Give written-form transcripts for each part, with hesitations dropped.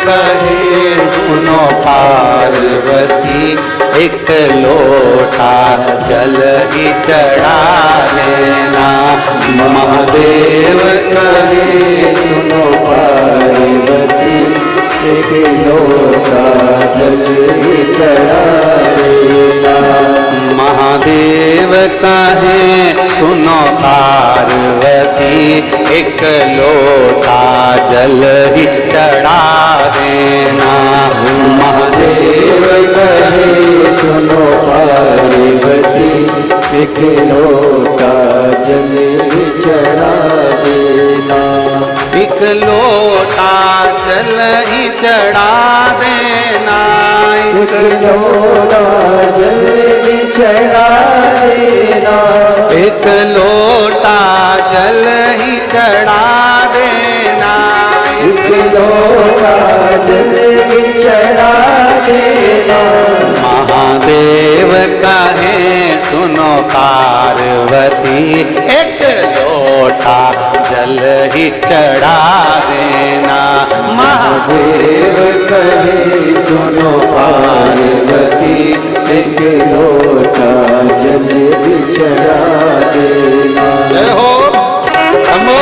कहे सुनो पार्वती, एक लोटा जल ही चढ़ा लेना। महादेव कहे सुनो पार्वती, एक लोटा जल ही चढ़ा लेना। महादेव कहे सुनो पार्वती, एक लोटा जल ही चढ़ा देना। महादेव कहे सुनो पार्वती, एक लोटा जल ही चढ़ा देना। एक लोटा जल ही चढ़ा देना। एक लोटा जल ही चढ़ा देना। एक लोटा जल ही चढ़ा देना। एक लोटा जल ही चढ़ा देना। महादेव कहे सुनो पार्वती, एक लोटा जल ही चढ़ा देना। महादेव कहे सुनो पार्वती, एक लोटा जल ही चढ़ा देना। जय हो अमो।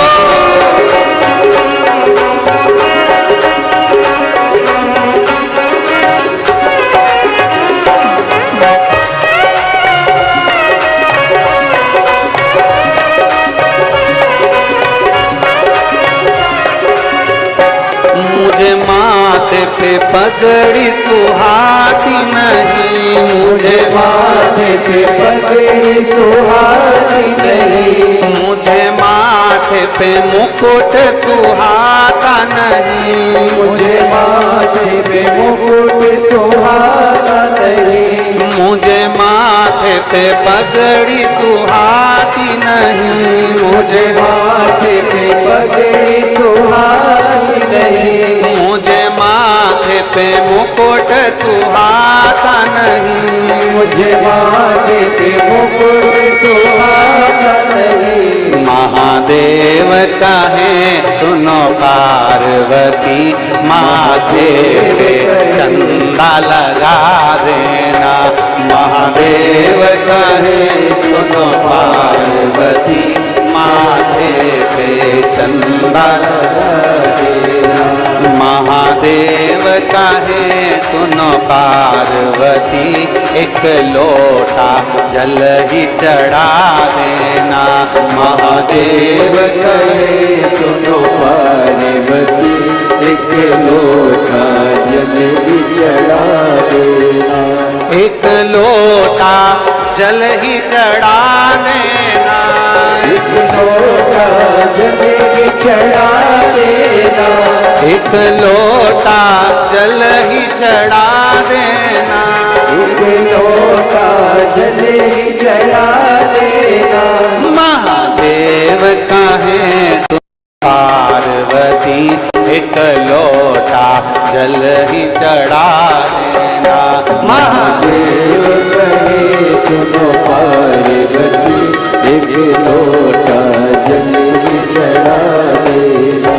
मुझे माथे पे पगड़ी सुहाती नहीं। मुझे माथे पे पगड़ी सुहाती नहीं। मुझे माथे पे मुकुट सुहाता नहीं। मुझे माथे पे मुकुट सुहाता नहीं। मुझे माथे पे पगड़ी सुहाती नहीं। मुझे माथे पे पगड़ी सुहाती नहीं। मुझे माथे पे मुकुट सुहाता नहीं। मुझे माथे पे मुकुट सुहाता नहीं। महादेव कहे सुनो पार्वती, माथे पे चंदा लगा देना। महादेव कहे सुनो पार्वती, माथे पे चंदा लगा देना। महादेव कहे सुनो पार्वती, एक लोटा जल ही चढ़ा देना। महादेव कहे सुनो पार्वती, एक लोटा जल ही चढ़ा देना। एक लोटा जल ही चढ़ा देना। एक लोटा जल ही चढ़ा देना। एक लोटा जल ही चढ़ा देना। एक लोटा जल ही चढ़ा देना। महादेव कहे पार्वती, एक लोटा जल ही चढ़ा देना। महादेव कहे सुनो पार्वती, एक लोटा जल ही चढ़ा देना।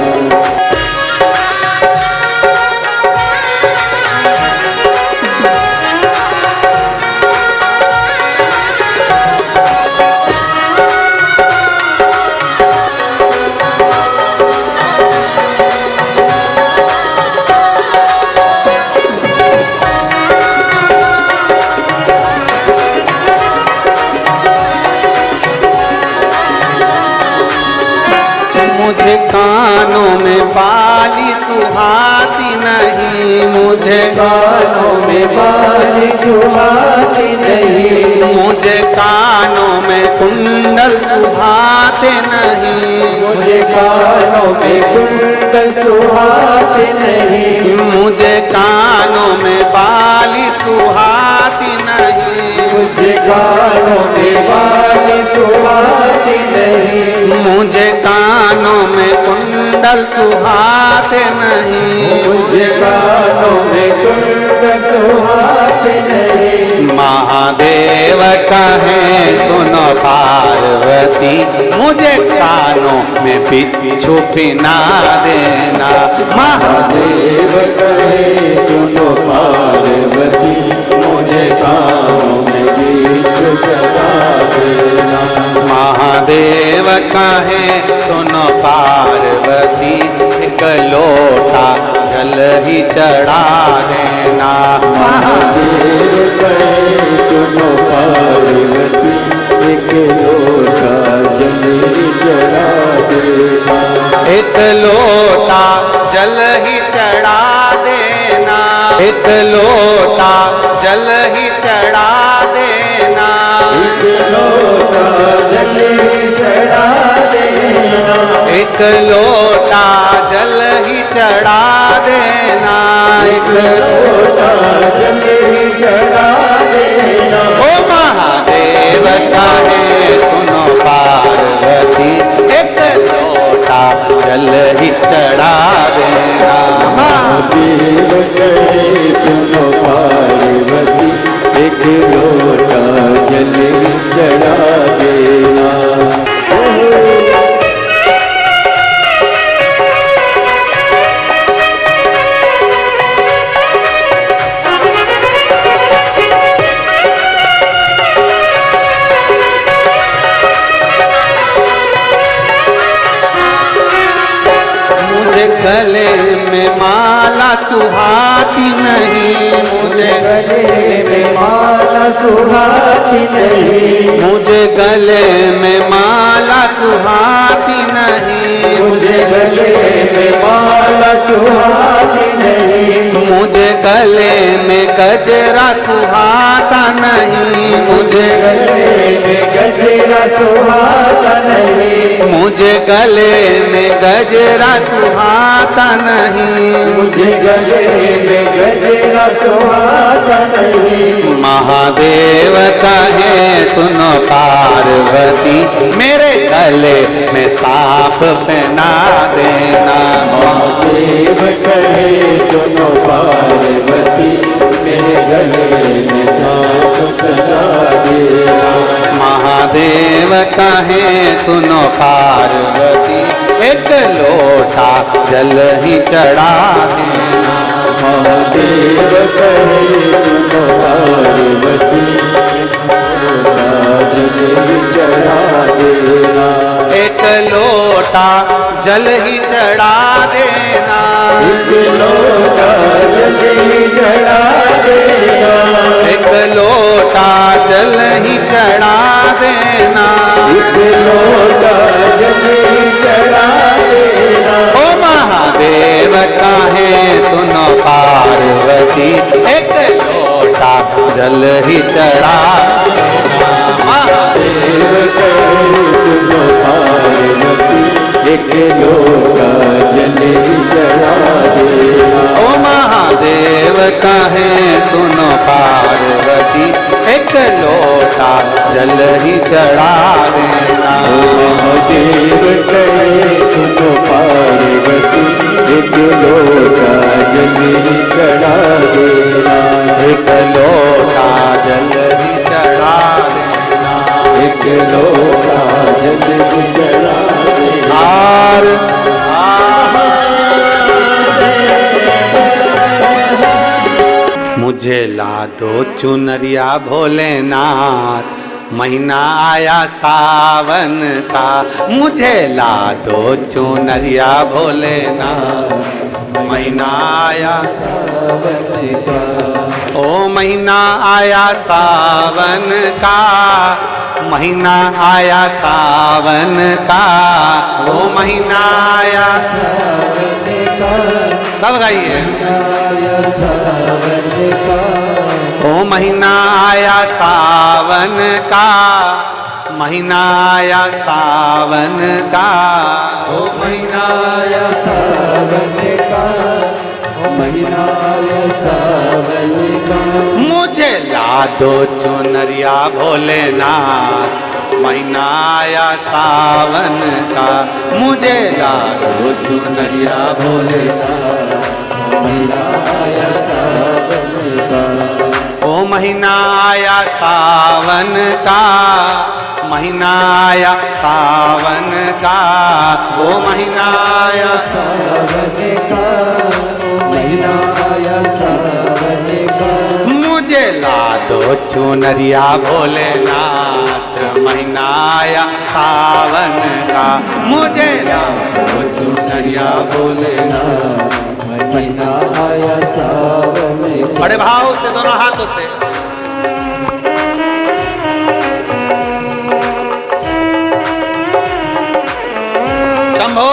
मुझे कानों में बाली सुहाती नहीं। मुझे कानों में बाली सुहाती नहीं। मुझे कानों में कुंडल सुहाते नहीं। मुझे कानों में कुंडल सुहाते नहीं। मुझे कानों में बाली सुहाती नहीं। मुझे कानों में बाली सुहाती नहीं। मुझे कानों में कुंडल सुहाते नहीं। मुझे कानों में कुंडल सुहाते नहीं। महादेव कहे सुनो पार्वती, मुझे कानों में बिच्छू पिना देना। महादेव कहे महादेव कहे सुनो पार्वती, एक लोटा जल ही चढ़ा देना। महादेव कहे सुनो पार्वती, एक लोटा जल ही चढ़ा देना। एक लोटा जल ही चढ़ा देना, एक लोटा जल ही चढ़ा देना, एक लोटा जल ही चढ़ा देना। एक लोटा जल ही चढ़ा देना, एक लोटा जल ही चढ़ा देना। ओ महादेव कहे सुनो पार्वती, एक लोटा जल ही चढ़ा देना। महादेव कहे सुनो पार्वती, एक लोटा जल ही चढ़ा देना। गले में माला सुहाती नहीं, मुझे गले में माला सुहाती नहीं, मुझे गले में माला सुहाती नहीं, मुझे गले में माला सुहाती नहीं, मुझे गले में गजरा सुहाता नहीं, मुझे गले में गजरा सुहाता नहीं, मुझे गले में गजरा सुहाता नहीं, मुझे गले में गजरा सुहाता नहीं। महादेव कहे सुनो पार्वती, मेरे गले में सांप पहना देना। महादेव कहे सुनो पार्वती, मेरे गले में सांप पहना देना। महादेव कहे सुनो पार्वती, एक लोटा जल ही चढ़ा देना। महादेव कहे सुनो पार्वती, जल ही चढ़ा देना। एक लोटा जल ही चढ़ा देना, एक लोटा जल ही चढ़ा देना। एक लोटा जल ही चढ़ा देना, एक लोटा जल ही चढ़ा देना। ओ महादेव कहे सुनो पार्वती, एक लोटा जल ही चढ़ा देना। महादेव कहे सुनो पार्वती, एक लोटा जल ही चढ़ा देना। ओ महादेव कहे सुनो पार्वती, एक लोटा जल ही चढ़ा देना। महादेव कहे सुनो पार्वती, एक लोटा जल ही चढ़ा देना। एक लोटा जल ही चढ़ा देना, एक लोटा जल ही चढ़ा देना। मुझे ला दो चुनरिया भोलेनाथ, महीना आया सावन का, मुझे ला दो चुनरिया भोलेनाथ, महीना आया सावन का। ओ महीना आया सावन का, महीना आया सावन का, ओ महीना आया सावन का। सब गाइए। आया सावन का। ओ महीना आया सावन का, महीना आया सावन का, ओ महीना आया सावन का। ओ महीना आया सावन का। मुझे ला दो चुनरिया भोलेनाथ, महीना आया सावन का, मुझे ला दो चुनरिया भोलेनाथ, महीना आया सावन का। ओ महीना आया सावन का, महीना आया सावन का, ओ महीना आया सावन का। ओ महीना आया सावन का। मुझे ला दो चुनरिया भोलेनाथ, महीना आया सावन का, मुझे लाओ चुनरिया भोलेनाथ। महीना आया सावन का। बड़े भाव से दोनों हाथों से शंभो।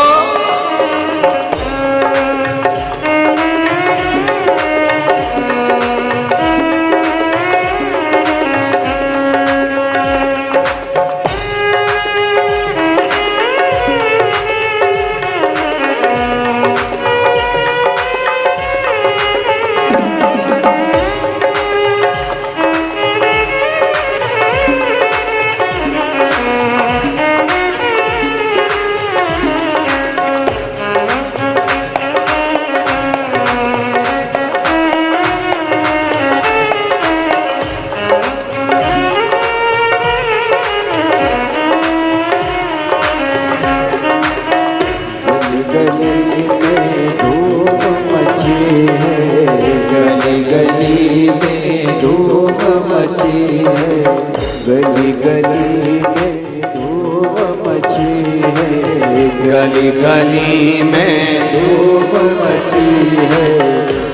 गली गली में धूप मची है,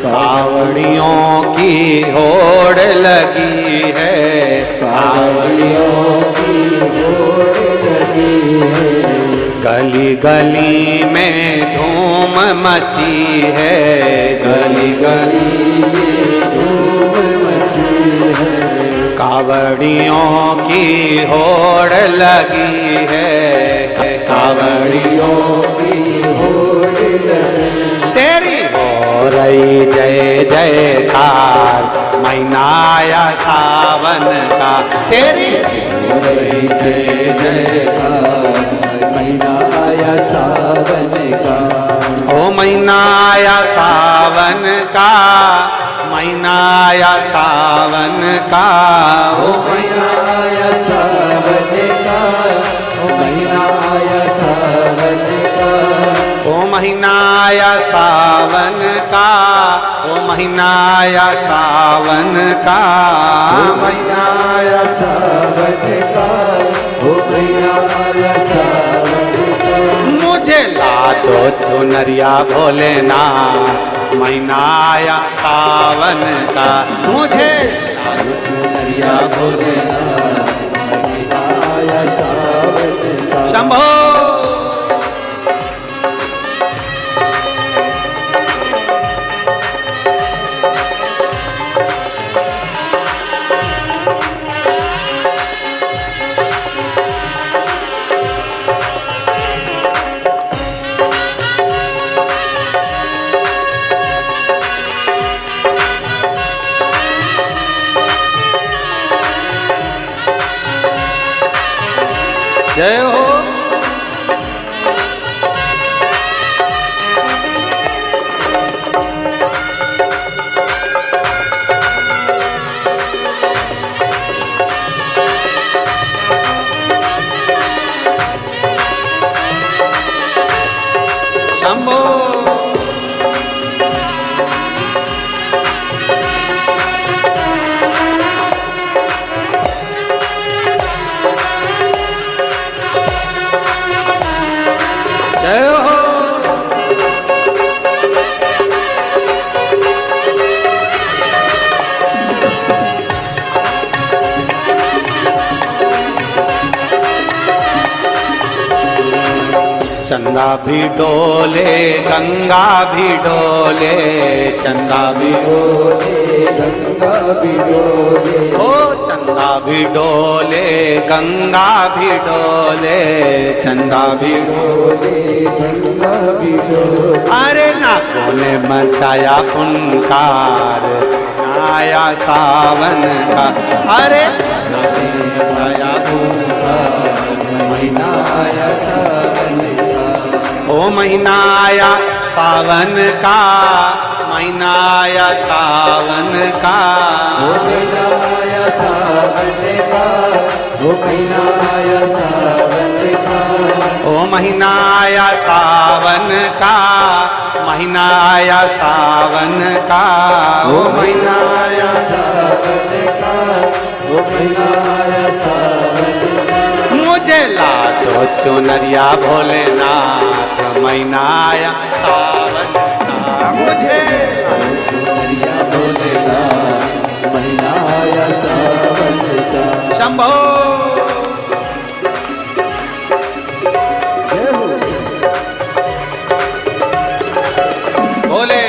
कावड़ियों की होड़ लगी है, कावड़ियों की होड़ लगी है। गली गली में धूम मची है, गली गली में धूप मची है। कावड़ियों की होड़ लगी है, कावड़ियों की होड़ लगी। तेरी हो रही जय जयकार, महीना आया सावन का। तेरी हो रही जय जयकार, महीना आया सावन का। ओ महीना आया सावन का, महीना आया सावन का। ओ महीना आया सावन का, ओ महीना आया सावन का। ओ महीना आया सावन का, ओ महीना आया सावन का। महीना आया सावन का, ओ महीना आया सावन का। मुझे ला दो चुनरिया भोलेनाथ, महीना आया सावन का। मुझे ला दो चुनरिया भोलेनाथ, महीना आया सावन का। शंभो। जय हो। शंभो। जय हो। चंदा भी डोले गंगा भी डोले, चंदा भी डोले गंगा भी डोले। ओ चंदा भी डोले गंगा भी डोले, चंदा भी डोले गंगा भी डोले। अरे नाकों ने मचाया फुनकार, आया सावन का। अरे मचाया फुनकार, महीना आया सावन का। ओ महीना आया सावन का, महीना आया सावन का। ओ महीना आया सावन का, ओ महीना आया सावन का। ओ महीना आया सावन का, महीना आया सावन का। ओ महीना आया सावन का, ओ महीना आया सावन का। तो चुनरिया भोलेनाथ महीना आया सावन का मुझे चुनरिया भोलेनाथ महीना आया सावन का। शंभो भोले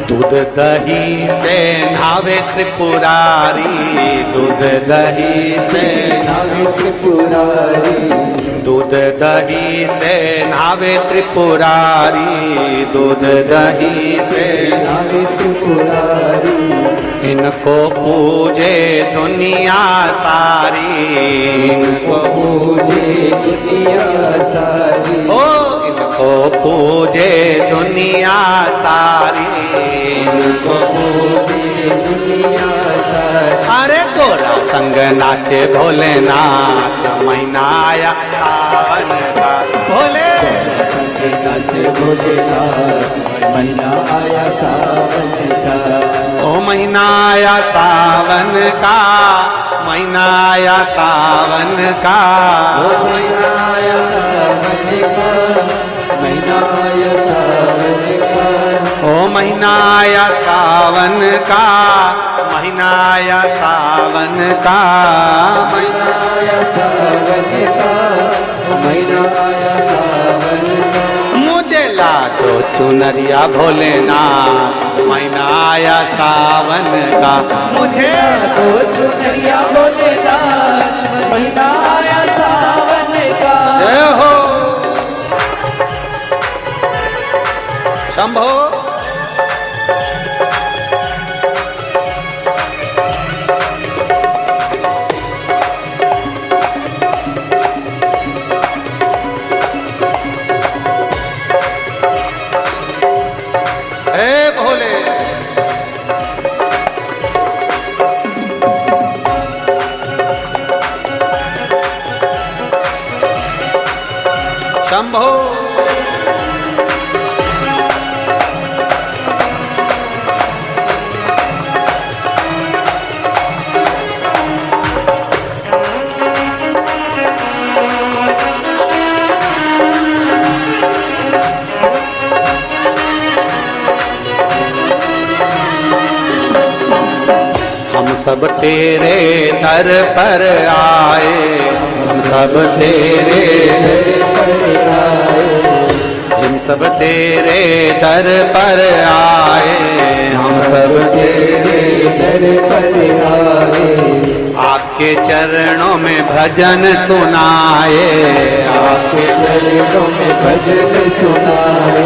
दूध दही से नावे त्रिपुरारी दूध दही से नावे त्रिपुरारी दूध दही से नावे त्रिपुरारी दूध दही से नावे त्रिपुरारी इनको पूजे दुनिया सारी इनको पूजे दुनिया सारी ओ इनको पूजे दुनिया सारी इनको पूजे दुनिया सारी। अरे गोरा संग नाचे भोलेनाथ महीना आया सावन का भोले संग नाचे भोलेनाथ महीना आया सावन का। ओ महीना आया सावन का महीना आया सावन का महीना आया सावन का महीना आया सावन का। ओ महीना आया सावन का महीना आया सावन का महीना आया सावन का महीना आया सावन का। मुझे ला दो चुनरिया भोलेनाथ महीना आया सावन का मुझे तो चुनरिया भोलेनाथ महीना आया सावन का। जय हो शंभो हे भोले शंभो हम सब तेरे दर पर आए हम सब तेरे हम सब तेरे दर पर आए हम सब तेरे दर पर आए आपके चरणों में भजन सुनाए आपके चरणों में भजन सुनाए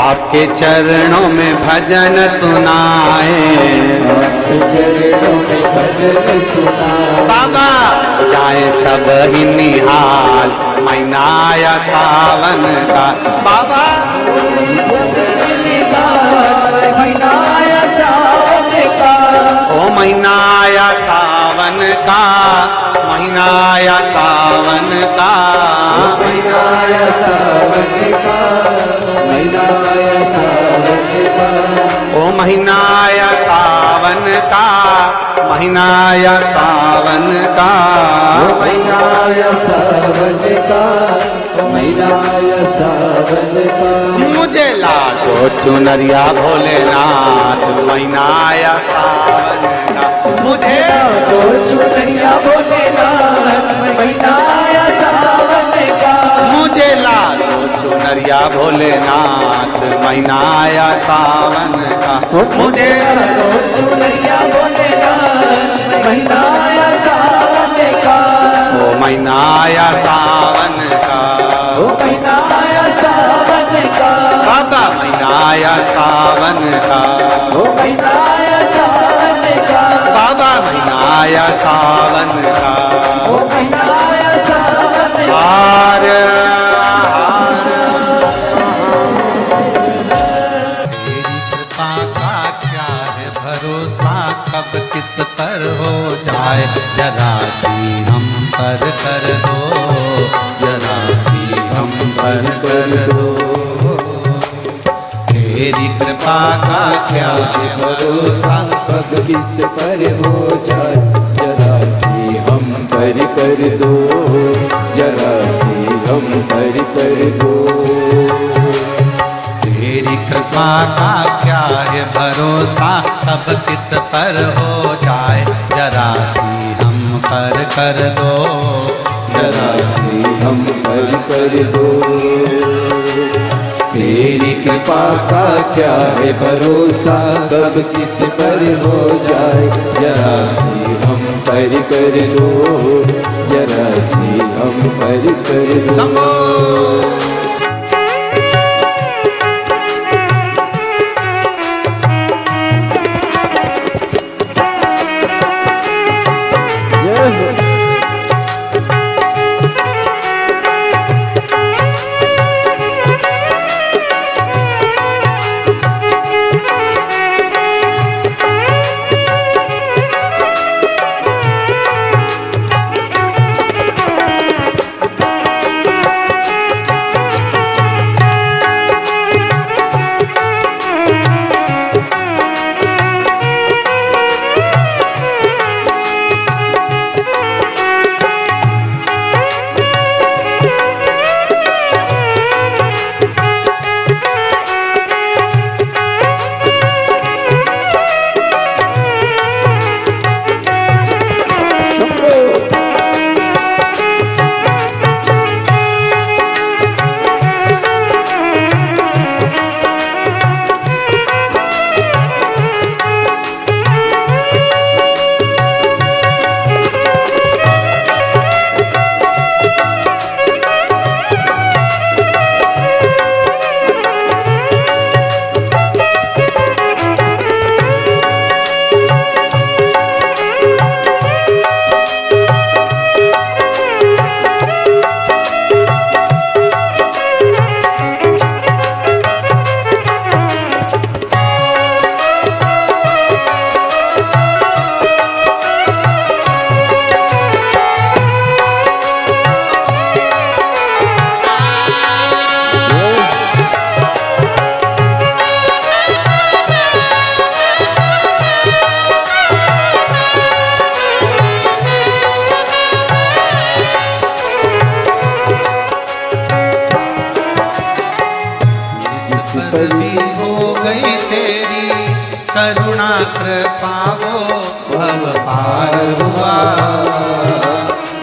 आपके चरणों में भजन सुनाए आपके चरणों में भजन सुनाए। बाबा जाए सब ही निहाल महीना आया सावन का बाबा महीना आया सावन का। ओ महीना आया सावन का महीना आया सावन का सावन का, महीना आया सावन का, ओ महीना आया सावन का, महीना आया सावन का, महीना आया सावन का, महीना आया सावन का, मुझे लाडो चुनरिया भोलेनाथ, महीना आया सावन का, मुझे तो चुनरिया भोलेनाथ, महीना आया सावन का, मुझे लाडो चुनरिया भोलेनाथ, महीना आया सावन का, मुझे तो चुनरिया भोलेनाथ, महीना आया सावन का, ओ महीना आया सावन का, ओ महीना आया सावन का, बाबा महीना आया सावन का, ओ महीना आया सावन का, बाबा महीना आया सावन का, ओ महीना आया सावन का, हार तेरी कृपा का क्या है भरोसा, कब किस पर हो जाए, जरा सी हम पर कर दो, जरा सी हम पर कर दो, तेरी कृपा का क्या है भरोसा, कब किस पर हो जाए, जरा सी हम पर कर दो, जरा सी हम पर कर दो, तेरी कृपा का क्या है भरोसा, कब किस पर हो जाए, जरा सी हम पर कर दो, जरा सी हम पर कर दो, तेरी कृपा का क्या है भरोसा, कब किस पर हो जाए, जरा सी हम पर कर दो, जरा सी हम पर कर दो, करुणा कृपा वो भव पार हुआ,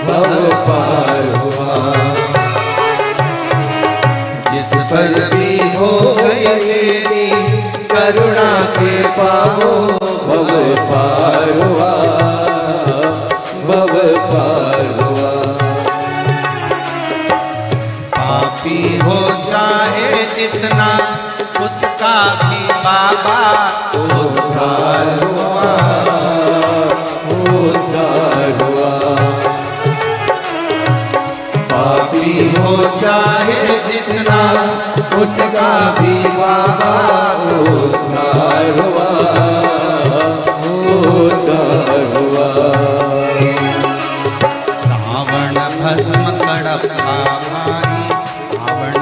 भव पार हुआ। जिस पर भी हो गई तेरी करुणा कृपा वो भव पार हुआ, भव पार हुआ। पापी हो चाहे जितना उसका भी बाबा उद्धार हुआ, उद्धार हुआ। पापी हो चाहे जितना उसका भी बाबा उद्धार हुआ, उद्धार हुआ। रावण भस्म कड़प्पा भाई, रावण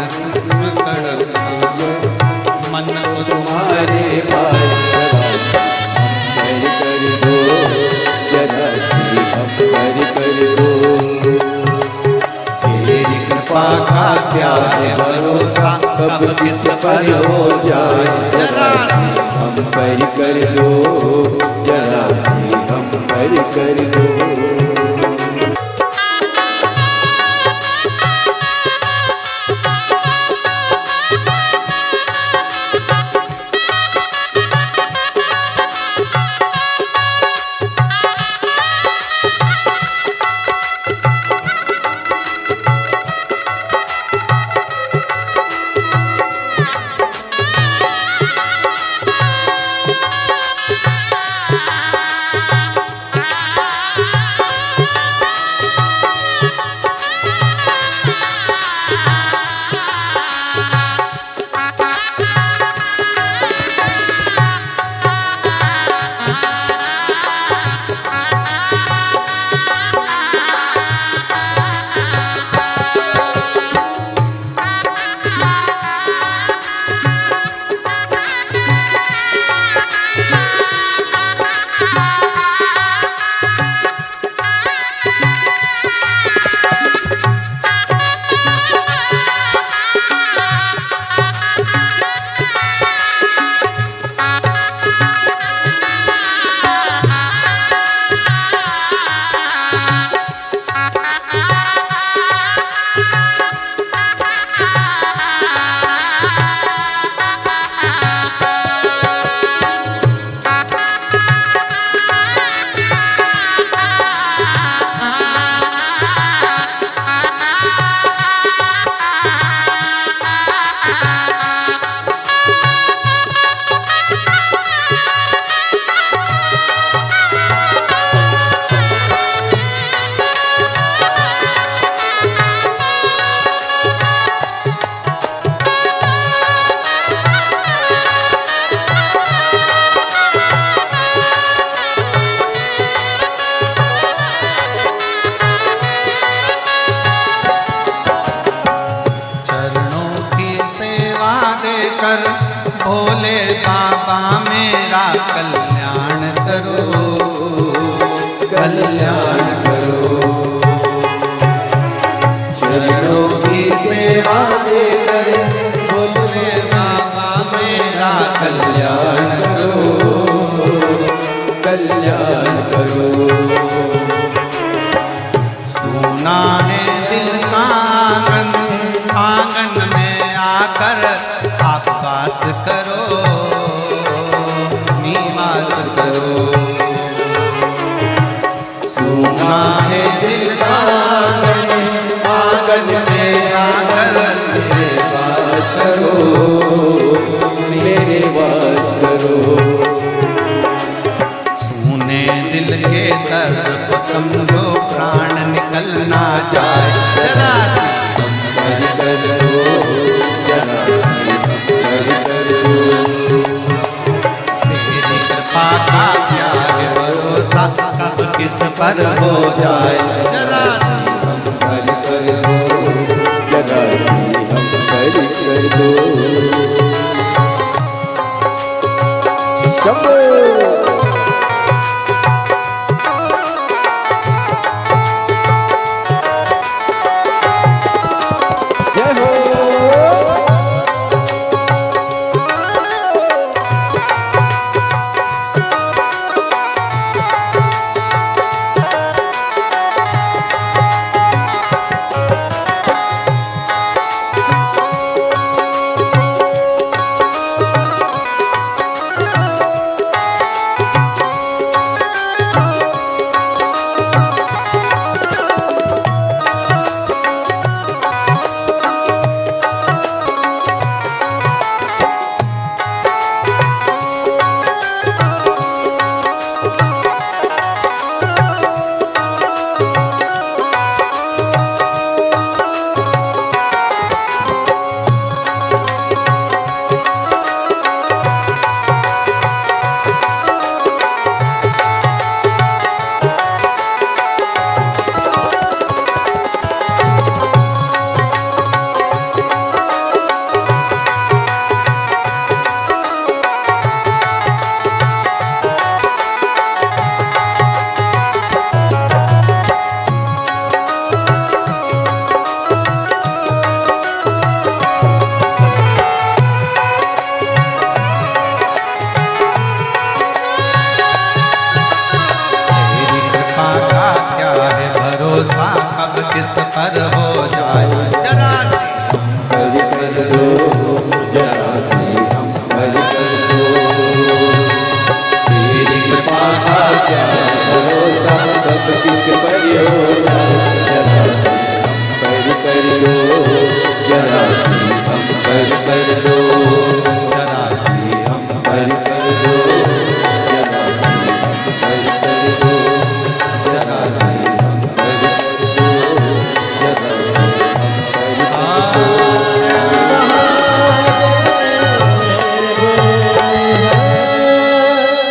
किस पर हो जाए, जरा सी हम पर कर दो, जरा सी हम पर कर दो। भोले बाबा मेरा कल्याण करो, कल्याण करो। चरणों की सेवा देकर भोले बाबा मेरा कल्याण करो, कल्याण करो। सुना है दिल का आंगन, आंगन में आकर आप वास करो, निवास करो। सुना है दिल का आंगन, आंगन में आकर मेरे वास करो, मेरे वास करो। सुने दिल के दर्द को समझो, प्राण निकलना जाए, जरा सी हम पर कर दो, जरा सी हम पर कर दो। तेरी कृपा का प्यार भरोसा कब किस पर हो जाए, जरा सी हम पर कर दो, जरा सी हम पर कर दो।